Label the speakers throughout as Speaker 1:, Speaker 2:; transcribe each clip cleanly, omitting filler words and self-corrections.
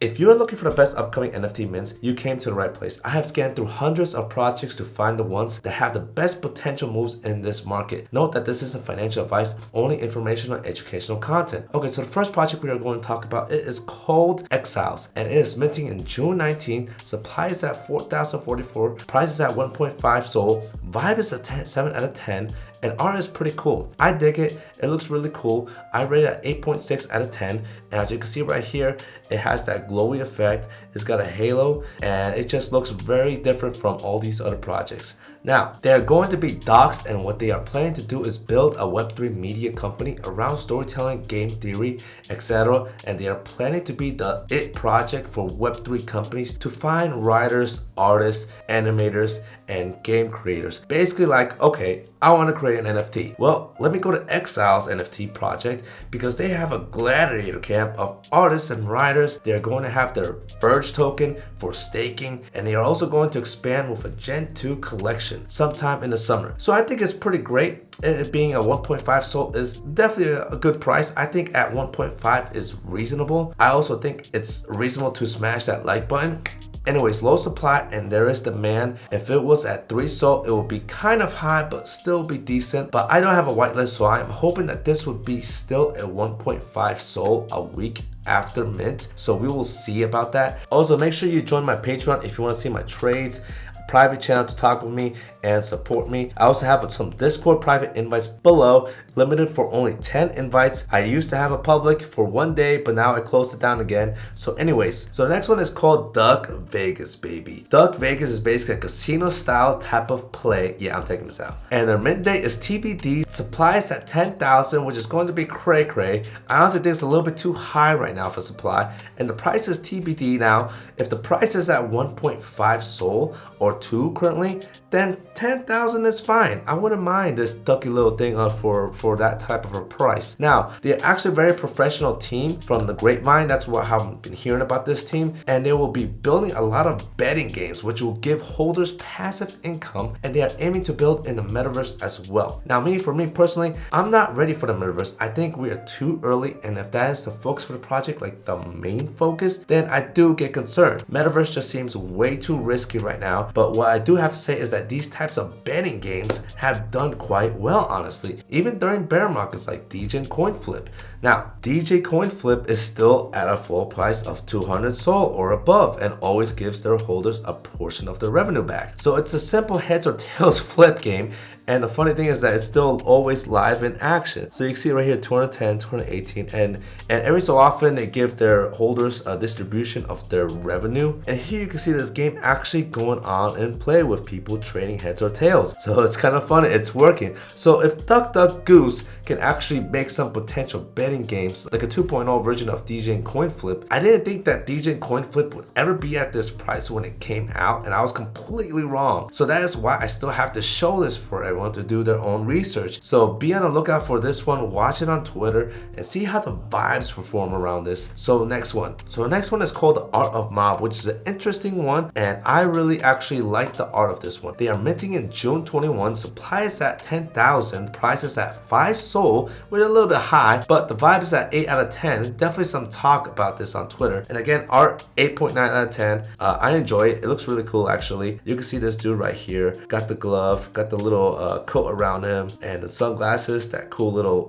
Speaker 1: If you're looking for the best upcoming NFT mints, you came to the right place. I have scanned through hundreds of projects to find the ones that have the best potential moves in this market. Note that this isn't financial advice, only informational and educational content. Okay, so the first project we are going to talk about, it is called EXILES, and it is minting in June 19. Supply is at 4,044, price is at 1.5 SOL, vibe is a 7 out of 10, and art is pretty cool. I dig it. It looks really cool. I rate it at 8.6 out of 10. And as you can see right here, it has that glowy effect. It's got a halo, and it just looks very different from all these other projects. Now, they're going to be doxed, and what they are planning to do is build a Web3 media company around storytelling, game theory, etc. And they are planning to be the it project for Web3 companies to find writers, artists, animators, and game creators. Basically like, okay, I want to create an NFT. Well, let me go to EXILES NFT project because they have a gladiator camp of artists and writers. They're going to have their Verge token for staking, and they are also going to expand with a Gen 2 collection sometime in the summer. So I think it's pretty great. It being a 1.5 SOL is definitely a good price. I think at 1.5 is reasonable. I also think it's reasonable to smash that like button. Anyways, low supply and there is demand. If it was at 3 SOL, it would be kind of high, but still be decent. But I don't have a whitelist, so I'm hoping that this would be still at 1.5 SOL a week after mint. So we will see about that. Also, make sure you join my Patreon if you want to see my trades, private channel to talk with me and support me. I also have some Discord private invites below, limited for only 10 invites. I used to have a public for 1 day, but now I closed it down again. So anyways, so the next one is called Duck Vegas, baby. Duck Vegas is basically a casino style type of play. Yeah, I'm taking this out. And their mint date is TBD. Supply is at 10,000, which is going to be cray cray. I honestly think it's a little bit too high right now for supply. And the price is TBD now. If the price is at 1.5 SOL or 2 currently, then 10,000 is fine. I wouldn't mind this ducky little thing for that type of a price. Now, they're actually a very professional team from the grapevine. That's how I've been hearing about this team. And they will be building a lot of betting games, which will give holders passive income. And they are aiming to build in the metaverse as well. Now, for me personally, I'm not ready for the metaverse. I think we are too early. And if that is the focus for the project, like the main focus, then I do get concerned. Metaverse just seems way too risky right now. But what I do have to say is that these types of betting games have done quite well, honestly, even during bear markets like DEGEN coin flip. Now, DJ coin flip is still at a full price of 200 SOL or above and always gives their holders a portion of their revenue back. So it's a simple heads or tails flip game. And the funny thing is that it's still always live in action. So you can see right here, 210, 218, and every so often they give their holders a distribution of their revenue. And here you can see this game actually going on in play with people trading heads or tails. So it's kind of funny, it's working. So if Duck Duck Goose can actually make some potential betting games, like a 2.0 version of DEGEN coin flip, I didn't think that DEGEN coin flip would ever be at this price when it came out, and I was completely wrong. So that is why I still have to show this for everyone to do their own research. So be on the lookout for this one, watch it on Twitter and see how the vibes perform around this. So next one. So the next one is called The Art of Mob, which is an interesting one, and I really actually like the art of this one. They are minting in June 21, supply is at 10,000, price is at 5 SOL, which is a little bit high, but the vibe is at 8 out of 10. Definitely some talk about this on Twitter. And again, art 8.9 out of 10. I enjoy it. It looks really cool actually. You can see this dude right here, got the glove, got the little coat around him, and the sunglasses, that cool little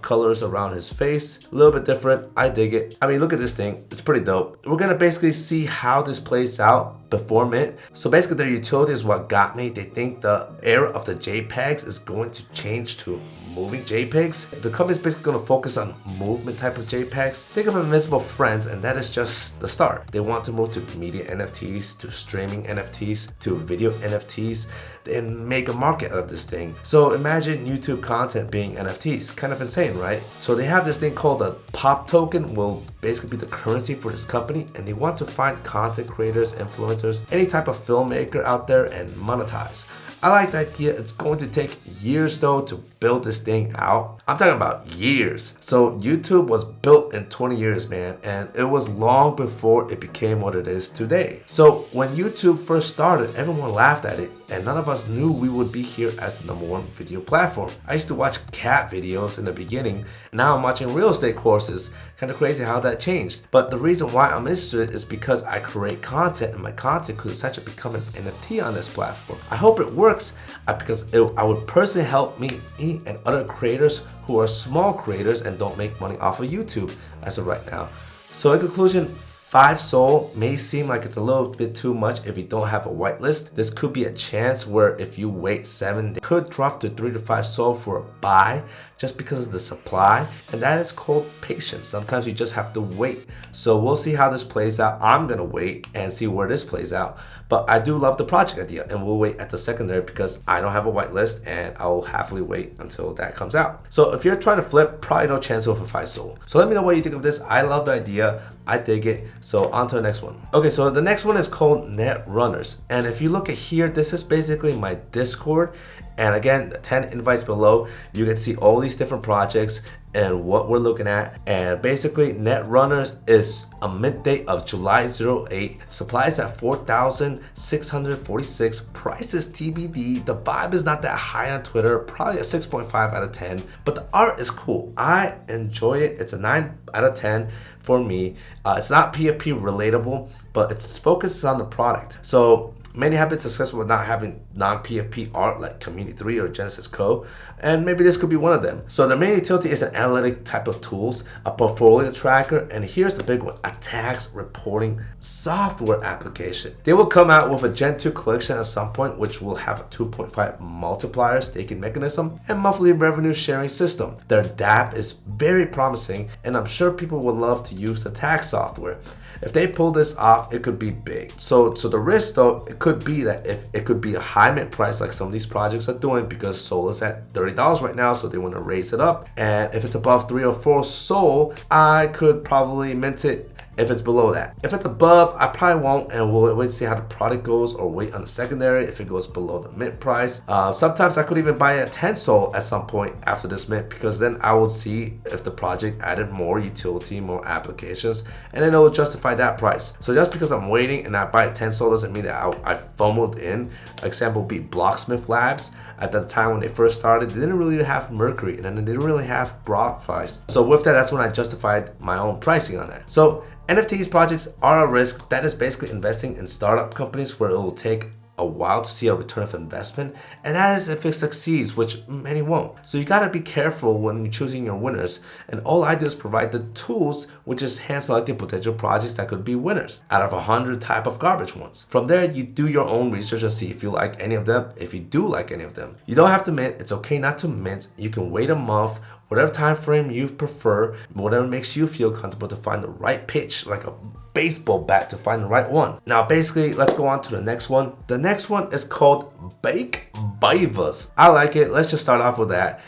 Speaker 1: colors around his face. A little bit different. I dig it. I mean, look at this thing. It's pretty dope. We're gonna basically see how this plays out before mint. So basically their utility is what got me. They think the era of the JPEGs is going to change to moving JPEGs. The company is basically going to focus on movement type of JPEGs. Think of Invisible Friends, and that is just the start. They want to move to media NFTs, to streaming NFTs, to video NFTs, and make a market out of this thing. So imagine YouTube content being NFTs. Kind of insane, right? So they have this thing called a pop token, will basically be the currency for this company, and they want to find content creators, influencers, any type of filmmaker out there and monetize. I like the idea. It's going to take years though to build this thing out. I'm talking about years. So YouTube was built in 20 years, man, and it was long before it became what it is today. So when YouTube first started, everyone laughed at it. and none of us knew we would be here as the #1 video platform. I used to watch cat videos in the beginning, now I'm watching real estate courses. Kind of crazy how that changed. But the reason why I'm interested is because I create content, and my content could essentially become an NFT on this platform. I hope it works because I would personally help me and other creators who are small creators and don't make money off of YouTube as of right now. So in conclusion, 5 SOL may seem like it's a little bit too much if you don't have a whitelist. This could be a chance where if you wait 7 days, it could drop to 3 to 5 SOL for a buy just because of the supply, and that is called patience. Sometimes you just have to wait. So we'll see how this plays out. I'm gonna wait and see where this plays out. But I do love the project idea, and we'll wait at the secondary because I don't have a whitelist, and I will happily wait until that comes out. So if you're trying to flip, probably no chance of a 5 SOL. So let me know what you think of this. I love the idea. I dig it. So on to the next one. Okay, so the next one is called Net Runners. And if you look at here, this is basically my Discord. And again, 10 invites below, you can see all these different projects and what we're looking at. And basically, Net Runners is a mint date of July 08. Supply is at 4,646. Price is TBD. The vibe is not that high on Twitter, probably a 6.5 out of 10. But the art is cool. I enjoy it. It's a 9 out of 10 for me. It's not PFP relatable, but it's focused on the product. So many have been successful with not having non-PFP art like Community 3 or Genesis Co. And maybe this could be one of them. So the main utility is an analytic type of tools, a portfolio tracker, and here's the big one, a tax reporting software application. They will come out with a Gen 2 collection at some point, which will have a 2.5 multiplier staking mechanism and monthly revenue sharing system. Their dApp is very promising, and I'm sure people would love to use the tax software. If they pull this off, it could be big. So the risk though, it could be that if it could be a high mint price like some of these projects are doing, because SOL is at $30 right now, so they want to raise it up. And if it's above 3 or 4 SOL, I could probably mint it. If it's below that, if it's above, I probably won't, and we'll wait to see how the product goes or wait on the secondary if it goes below the mint price. Sometimes I could even buy it at 10 SOL at some point after this mint, because then I will see if the project added more utility, more applications, and then it will justify that price. So just because I'm waiting and I buy at 10 SOL doesn't mean that I FOMO'd in. Example would be Blocksmith Labs. At the time when they first started, they didn't really have Mercury, and then they didn't really have Brockfeist. So with that, that's when I justified my own pricing on that. So NFTs projects are a risk. That is basically investing in startup companies where it will take a while to see a return of investment, and that is if it succeeds, which many won't. So you gotta be careful when you're choosing your winners, and all I do is provide the tools, which is hand selecting potential projects that could be winners out of 100 type of garbage ones. From there, you do your own research and see if you like any of them, if you do like any of them. You don't have to mint. It's okay not to mint. You can wait a month, whatever time frame you prefer, whatever makes you feel comfortable to find the right pitch, like a baseball bat to find the right one. Now basically, let's go on to the next one. The next one is called BEAVERS. I like it. Let's just start off with that.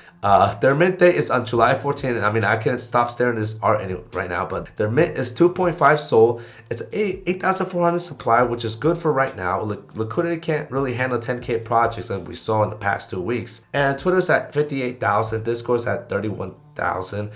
Speaker 1: Their mint date is on July 14. I mean, I can't stop staring at this art right now, but their mint is 2.5 SOL. It's 8,400 supply, which is good for right now. Liquidity can't really handle 10K projects like we saw in the past 2 weeks. And Twitter's at 58,000, Discord's at 31,000.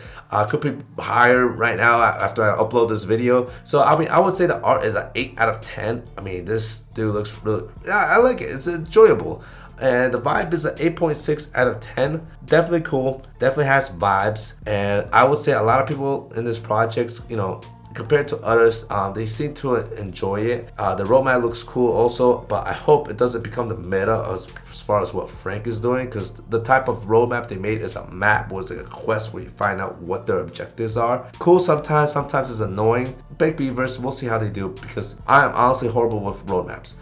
Speaker 1: Could be higher right now after I upload this video. So I mean, I would say the art is an 8 out of 10. I mean, this dude looks really, yeah, I like it. It's enjoyable. And the vibe is an 8.6 out of 10. Definitely cool. Definitely has vibes. And I would say a lot of people in this project, you know, compared to others, they seem to enjoy it. The roadmap looks cool also, but I hope it doesn't become the meta as far as what Frank is doing, because the type of roadmap they made is a map where it's like a quest where you find out what their objectives are. Cool sometimes it's annoying. Big Beavers, we'll see how they do, because I am honestly horrible with roadmaps.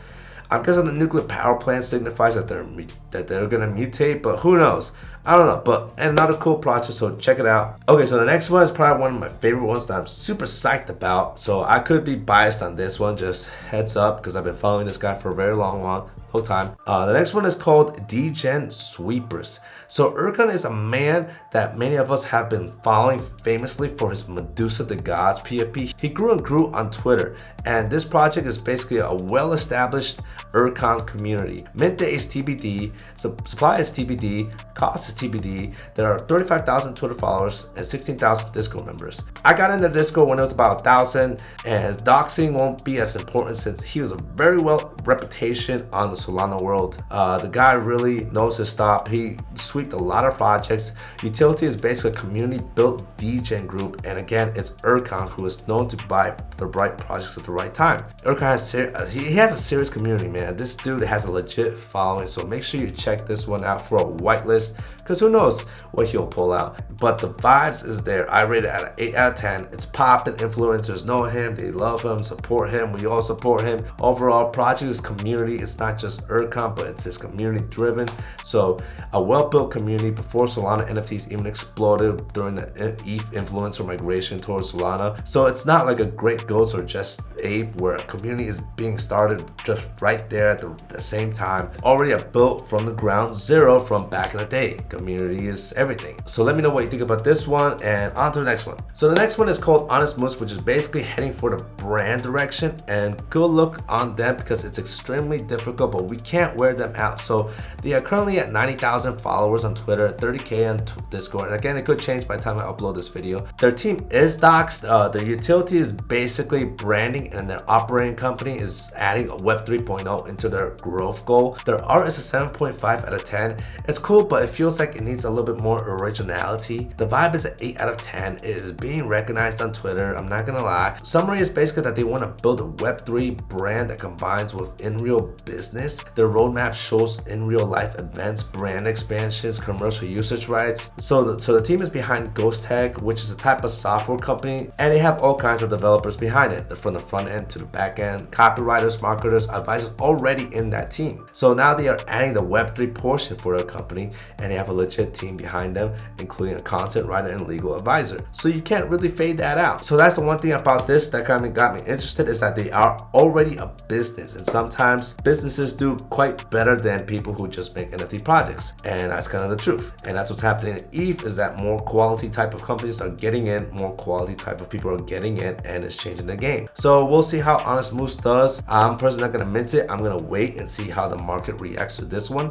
Speaker 1: I'm guessing the nuclear power plant signifies that they're gonna mutate, but who knows? I don't know, but another cool project, so check it out. Okay, so the next one is probably one of my favorite ones that I'm super psyched about. So I could be biased on this one, just heads up, because I've been following this guy for a very long time. The next one is called DEGEN Sweepers. So Erkan is a man that many of us have been following famously for his Medusa the Gods PFP. He grew and grew on Twitter, and this project is basically a well-established Erkan community. Mint date is TBD, supply is TBD, cost is TBD. There are 35,000 Twitter followers and 16,000 Discord members. I got into Discord when it was about 1,000, and doxing won't be as important since he was a very well reputation on the Solana world. The guy really knows his stuff. He sweeped a lot of projects. Utility is basically a community-built DEGEN group, and again, it's Erkan who is known to buy the right projects at the right time. Erkan has a serious community, man. This dude has a legit following, so make sure you check this one out for a whitelist, because who knows what he'll pull out. But the vibes is there. I rate it at an 8 out of 10. It's popping. Influencers know him, they love him, support him. We all support him. Overall, project is community. It's not just Erkan, but it's his community driven. So a well-built community before Solana NFTs even exploded during the ETH influencer migration towards Solana. So it's not like a Great Goats or Just Ape where a community is being started just right there at the same time. Already built from the ground zero from back in the day. Community is everything. So let me know what you think about this one, and on to the next one. So the next one is called Honest Moose, which is basically heading for the brand direction, and good look on them because it's extremely difficult, but we can't wear them out. So they are currently at 90,000 followers on Twitter, 30K on Discord, and again, it could change by the time I upload this video. Their team is doxed. Their utility is basically branding, and their operating company is adding a Web 3.0 into their growth goal. Their art is a 7.5 out of 10. It's cool, but it feels like it needs a little bit more originality. The vibe is an 8 out of 10. It is being recognized on Twitter, I'm not gonna lie. Summary is basically that they want to build a Web3 brand that combines with in-real business. Their roadmap shows in real life events, brand expansions, commercial usage rights. So the team is behind Ghost Tech, which is a type of software company, and they have all kinds of developers behind it, from the front end to the back end, copywriters, marketers, advisors already in that team. So now they are adding the Web3 portion for their company, and they have a legit team behind them, including a content writer and legal advisor. So you can't really fade that out. So that's the one thing about this that kind of got me interested, is that they are already a business, and sometimes businesses do quite better than people who just make NFT projects, and that's kind of the truth. And that's what's happening in ETH, is that more quality type of companies are getting in, more quality type of people are getting in, and it's changing the game. So we'll see how Honest Moose does. I'm personally not gonna mint it. I'm gonna wait and see how the market reacts to this one,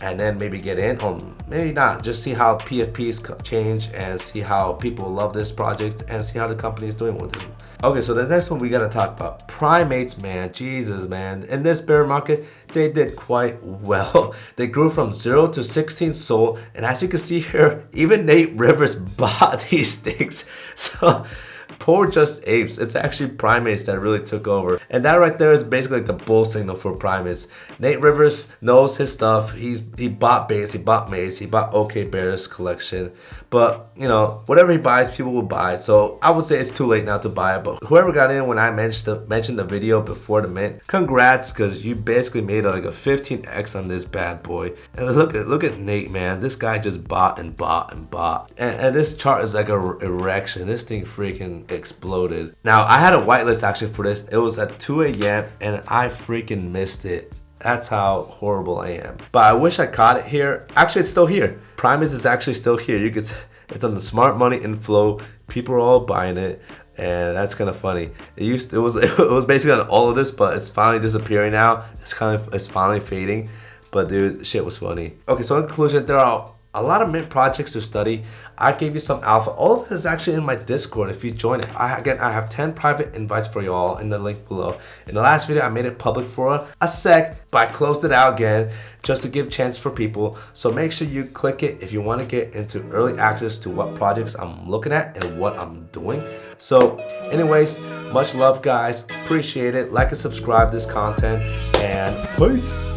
Speaker 1: and then maybe get in, or maybe not. Just see how PFPs change and see how people love this project and see how the company is doing with it. Okay, so the next one we gotta talk about Primates, man. Jesus, man. In this bear market, they did quite well. They grew from 0 to 16 SOL, and as you can see here, even Nate Rivers bought these things. So poor Just Apes. It's actually Primates that really took over. And that right there is basically like the bull signal for Primates. Nate Rivers knows his stuff. He bought Base, he bought Maze, he bought OK Bears collection. But, you know, whatever he buys, people will buy. So I would say it's too late now to buy it. But whoever got in when I mentioned the video before the mint, congrats, because you basically made like a 15x on this bad boy. And look at Nate, man. This guy just bought and bought and bought. And this chart is like a erection. This thing freaking exploded. Now, I had a whitelist actually for this. It was at 2 a.m. and I freaking missed it. That's how horrible I am. But I wish I caught it here. Actually, it's still here. Primates is actually still here. It's on the smart money inflow. People are all buying it, and that's kind of funny. It was basically on all of this, but it's finally disappearing now. It's finally fading. But dude, shit was funny. Okay, so in conclusion, there are a lot of mint projects to study. I gave you some alpha. All of this is actually in my Discord if you join it. I have 10 private invites for y'all in the link below. In the last video, I made it public for a sec, but I closed it out again just to give chance for people. So make sure you click it if you want to get into early access to what projects I'm looking at and what I'm doing. So anyways, much love guys. Appreciate it. Like and subscribe this content, and peace.